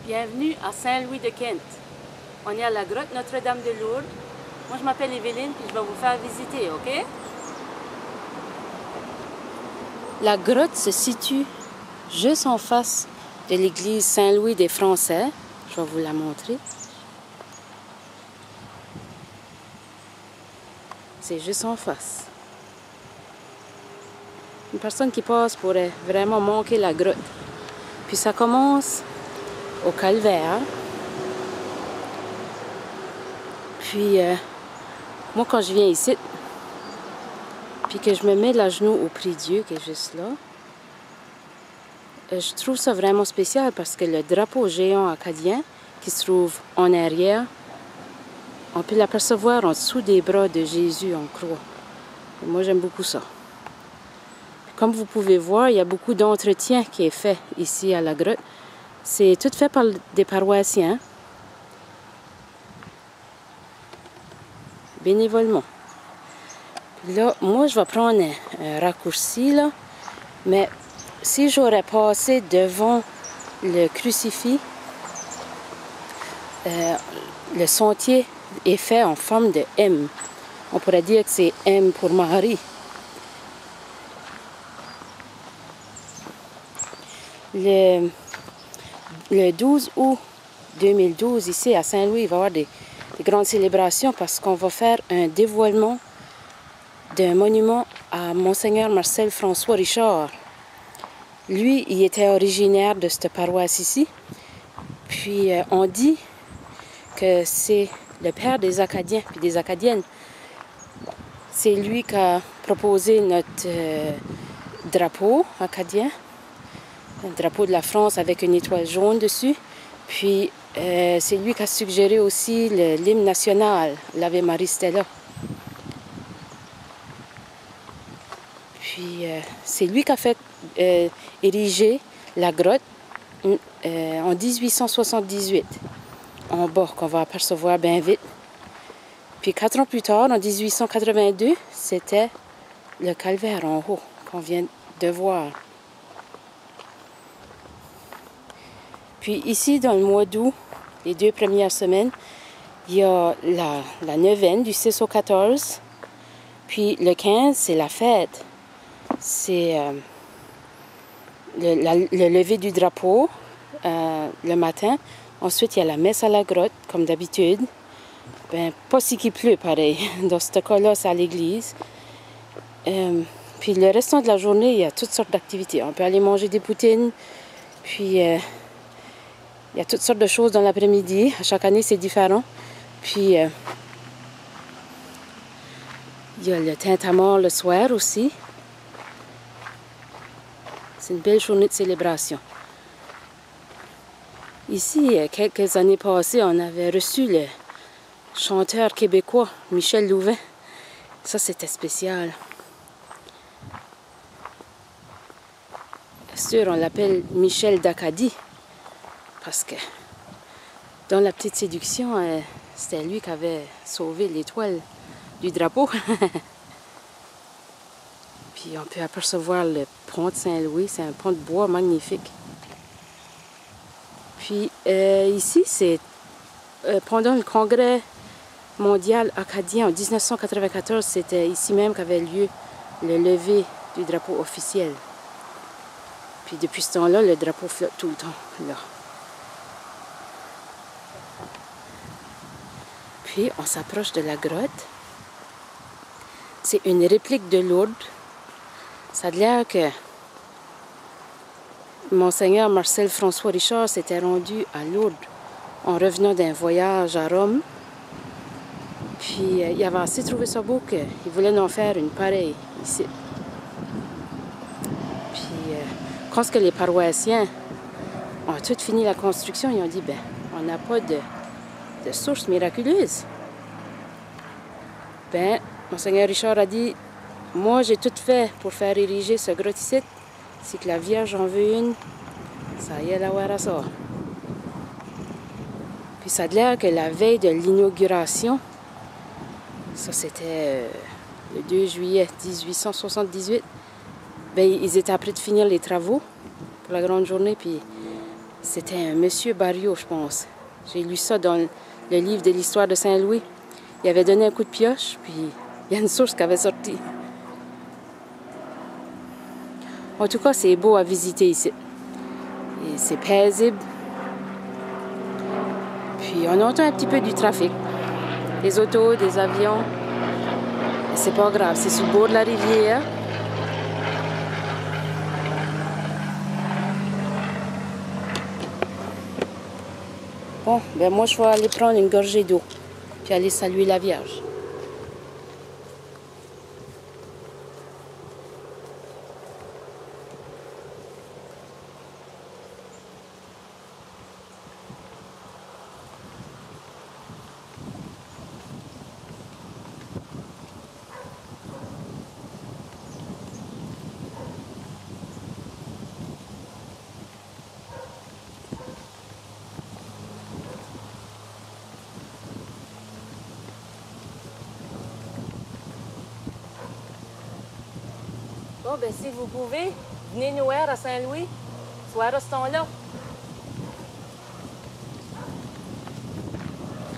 Bienvenue à Saint-Louis-de-Kent. On est à la grotte Notre-Dame de Lourdes. Moi, je m'appelle Evelyne, puis je vais vous faire visiter, OK? La grotte se situe juste en face de l'église Saint-Louis des Français. Je vais vous la montrer. C'est juste en face. Une personne qui passe pourrait vraiment manquer la grotte. Puis ça commence au calvaire. Puis, moi, quand je viens ici, puis que je me mets à genoux au prix Dieu, qui est juste là, je trouve ça vraiment spécial parce que le drapeau géant acadien qui se trouve en arrière, on peut l'apercevoir en dessous des bras de Jésus en croix. Et moi, j'aime beaucoup ça. Comme vous pouvez voir, il y a beaucoup d'entretien qui est fait ici à la grotte. C'est tout fait par des paroissiens, bénévolement. Là, moi, je vais prendre un raccourci, là. Mais si j'aurais passé devant le crucifix, le sentier est fait en forme de M. On pourrait dire que c'est M pour Marie. Le 12 août 2012, ici à Saint-Louis, il va y avoir des grandes célébrations parce qu'on va faire un dévoilement d'un monument à Monseigneur Marcel François Richard. Lui, il était originaire de cette paroisse ici. Puis on dit que c'est le père des Acadiens puis des Acadiennes. C'est lui qui a proposé notre drapeau acadien, un drapeau de la France avec une étoile jaune dessus. Puis c'est lui qui a suggéré aussi l'hymne national, l'Ave Maria Stella. Puis c'est lui qui a fait ériger la grotte en 1878, en bas, qu'on va apercevoir bien vite. Puis 4 ans plus tard, en 1882, c'était le calvaire en haut, qu'on vient de voir. Puis ici, dans le mois d'août, les 2 premières semaines, il y a la neuvaine du 6 au 14. Puis le 15, c'est la fête. C'est le lever du drapeau le matin. Ensuite, il y a la messe à la grotte, comme d'habitude. Ben, pas si qu'il pleut, pareil. Dans ce cas-là, c'est à l'église. Puis le restant de la journée, il y a toutes sortes d'activités. On peut aller manger des poutines. Puis il y a toutes sortes de choses dans l'après-midi. À chaque année, c'est différent. Puis il y a le tintamarre le soir aussi. C'est une belle journée de célébration. Ici, quelques années passées, on avait reçu le chanteur québécois Michel Louvain. Ça, c'était spécial. Bien sûr, on l'appelle Michel d'Acadie. Parce que dans La Petite Séduction, c'était lui qui avait sauvé l'étoile du drapeau. Puis on peut apercevoir le pont de Saint-Louis. C'est un pont de bois magnifique. Puis ici, c'est pendant le congrès mondial acadien en 1994, c'était ici même qu'avait lieu le lever du drapeau officiel. Puis depuis ce temps-là, le drapeau flotte tout le temps là. Puis on s'approche de la grotte. C'est une réplique de Lourdes. Ça a l'air que Monseigneur Marcel François Richard s'était rendu à Lourdes en revenant d'un voyage à Rome. Puis il avait assez trouvé ça beau qu'il voulait en faire une pareille ici. Puis quand les paroissiens ont tout fini la construction, ils ont dit, ben, on n'a pas de source miraculeuse. Ben, Monseigneur Richard a dit, moi j'ai tout fait pour faire ériger ce grotte ici. Si que la Vierge en veut une, ça y est la voir à ça. Puis ça a l'air que la veille de l'inauguration, ça c'était le 2 juillet 1878, ben, ils étaient prêts de finir les travaux pour la grande journée, puis C'était un monsieur Barriot, je pense. J'ai lu ça dans le livre de l'histoire de Saint-Louis. Il avait donné un coup de pioche, puis il y a une source qui avait sorti. En tout cas, c'est beau à visiter ici. Et c'est paisible. Puis on entend un petit peu du trafic. Des autos, des avions. C'est pas grave, c'est sur le bord de la rivière. Bon, ben moi je vais aller prendre une gorgée d'eau, puis aller saluer la Vierge. Bon, ben si vous pouvez, venez nous voir à Saint-Louis, soir à ce temps-là.